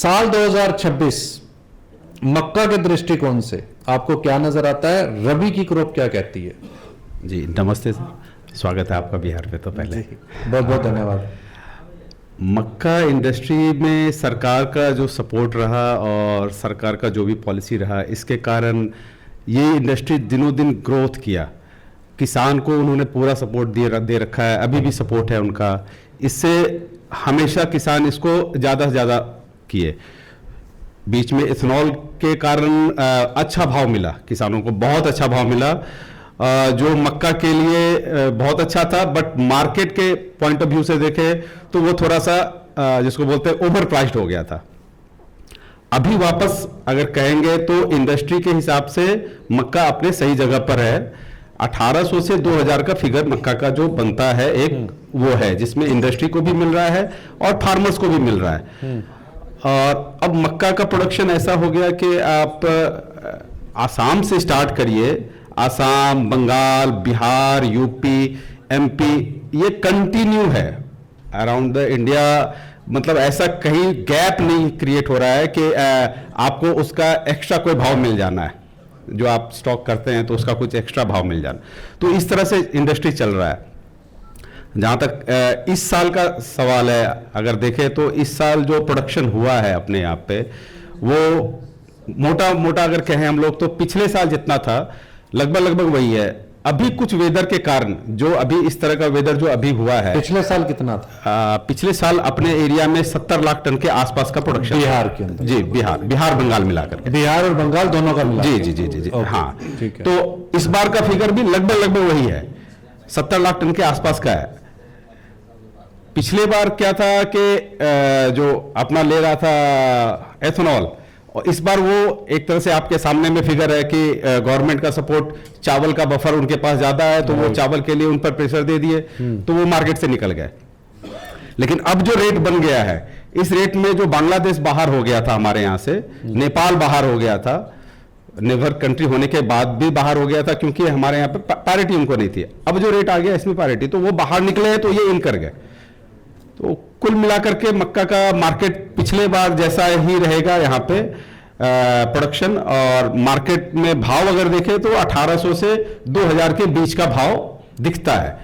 साल 2026 मक्का के दृष्टिकोण से आपको क्या नजर आता है? रबी की क्रॉप क्या कहती है? जी नमस्ते सर, स्वागत है आपका बिहार पे। तो पहले बहुत बहुत धन्यवाद। मक्का इंडस्ट्री में सरकार का जो सपोर्ट रहा और सरकार का जो भी पॉलिसी रहा, इसके कारण ये इंडस्ट्री दिनों दिन ग्रोथ किया। किसान को उन्होंने पूरा सपोर्ट दे रखा है, अभी भी सपोर्ट है उनका। इससे हमेशा किसान इसको ज़्यादा से ज़्यादा किए। बीच में इथेनॉल के कारण अच्छा भाव मिला, किसानों को बहुत अच्छा भाव मिला, जो मक्का के लिए बहुत अच्छा था। बट मार्केट के पॉइंट ऑफ व्यू से देखें तो वो थोड़ा सा जिसको बोलते हैं ओवर प्राइस्ड हो गया था। अभी वापस अगर कहेंगे तो इंडस्ट्री के हिसाब से मक्का अपने सही जगह पर है। 1800 से 2000 का फिगर मक्का का जो बनता है एक वो है, जिसमें इंडस्ट्री को भी मिल रहा है और फार्मर्स को भी मिल रहा है। और अब मक्का का प्रोडक्शन ऐसा हो गया कि आप आसाम से स्टार्ट करिए, आसाम, बंगाल, बिहार, यूपी, एमपी, ये कंटिन्यू है अराउंड द इंडिया। मतलब ऐसा कहीं गैप नहीं क्रिएट हो रहा है कि आपको उसका एक्स्ट्रा कोई भाव मिल जाना है, जो आप स्टॉक करते हैं तो उसका कुछ एक्स्ट्रा भाव मिल जाना। तो इस तरह से इंडस्ट्री चल रहा है। जहाँ तक इस साल का सवाल है, अगर देखें तो इस साल जो प्रोडक्शन हुआ है अपने यहाँ पे, वो मोटा मोटा अगर कहें हम लोग तो पिछले साल जितना था लगभग वही है। अभी कुछ वेदर के कारण जो अभी इस तरह का वेदर जो अभी हुआ है, पिछले साल कितना था? पिछले साल अपने एरिया में 70 लाख टन के आसपास का प्रोडक्शन बिहार के अंदर? जी, बिहार बंगाल मिलाकर। बिहार और बंगाल दोनों का मिला? जी जी जी जी जी हाँ, ठीक है। तो इस बार का फिगर भी लगभग वही है, 70 लाख टन के आसपास का है। पिछले बार क्या था कि जो अपना ले रहा था एथेनॉल, और इस बार वो एक तरह से आपके सामने में फिगर है कि गवर्नमेंट का सपोर्ट, चावल का बफर उनके पास ज्यादा है तो वो चावल के लिए उन पर प्रेशर दे दिए, तो वो मार्केट से निकल गए। लेकिन अब जो रेट बन गया है, इस रेट में जो बांग्लादेश बाहर हो गया था हमारे यहाँ से, नेपाल बाहर हो गया था, नेबर कंट्री होने के बाद भी बाहर हो गया था क्योंकि हमारे यहाँ पे पैरिटी उनको नहीं थी। अब जो रेट आ गया इसमें पैरिटी, तो वो बाहर निकले हैं तो ये इन कर गए। तो कुल मिलाकर के मक्का का मार्केट पिछले बार जैसा ही रहेगा यहाँ पे प्रोडक्शन। और मार्केट में भाव अगर देखें तो 1800 से 2000 के बीच का भाव दिखता है।